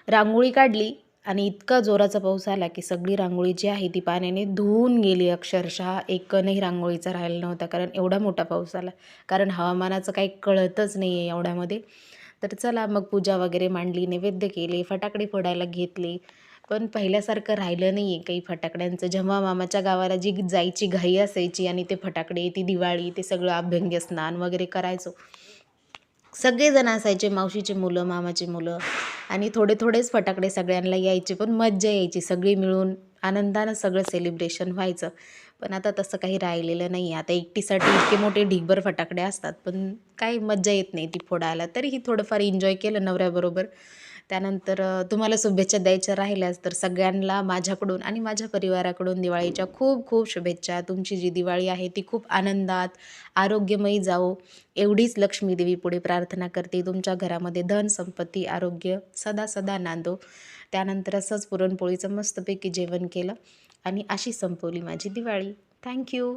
रांगोळी काढली आणि इतका जोराचा पाऊस आला की सगळी रांगोळी जी आहे ती पाण्याने धुवून गेली. अक्षरशः एकही रांगोळीचा राहिला नव्हता, कारण एवढा मोठा पाऊस आला. कारण हवामानाचं काही कळतच नाही आहे एवढ्यामध्ये. तर चला मग पूजा वगैरे मांडली, नैवेद्य केले, फटाकडे फोडायला घेतले. पण पहिल्यासारखं राहिलं नाही आहे काही फटाकड्यांचं. जेव्हा मामाच्या गावाला जी जायची घाई असायची आणि ते फटाकडे, ती दिवाळी, ते सगळं अभ्यंग्य स्नान वगैरे करायचो. सगळेजण असायचे, मावशीचे मुलं, मामाची मुलं, आणि थोडे थोडेच फटाकडे सगळ्यांना यायचे, पण मज्जा यायची. सगळी मिळून आनंदानं सगळं सेलिब्रेशन व्हायचं. पण आता तसं काही राहिलेलं नाही आहे. आता एकटीसाठी इतके मोठे ढिगभर फटाकडे असतात, पण काही मज्जा येत नाही ती फोडायला. तरीही थोडंफार एन्जॉय केलं नवऱ्याबरोबर. त्यानंतर तुम्हाला शुभेच्छा द्यायच्या राहिल्यास तर सगळ्यांना माझ्याकडून आणि माझ्या परिवाराकडून दिवाळीच्या खूप खूप शुभेच्छा. तुमची जी दिवाळी आहे ती खूप आनंदात, आरोग्यमयी जावो, एवढीच लक्ष्मी देवी पुढे प्रार्थना करते. तुमच्या घरामध्ये धन, संपत्ती, आरोग्य सदा सदा नांदो. त्यानंतर असंच पुरणपोळीचं मस्तपैकी जेवण केलं आणि अशी संपवली माझी दिवाळी. थँक्यू.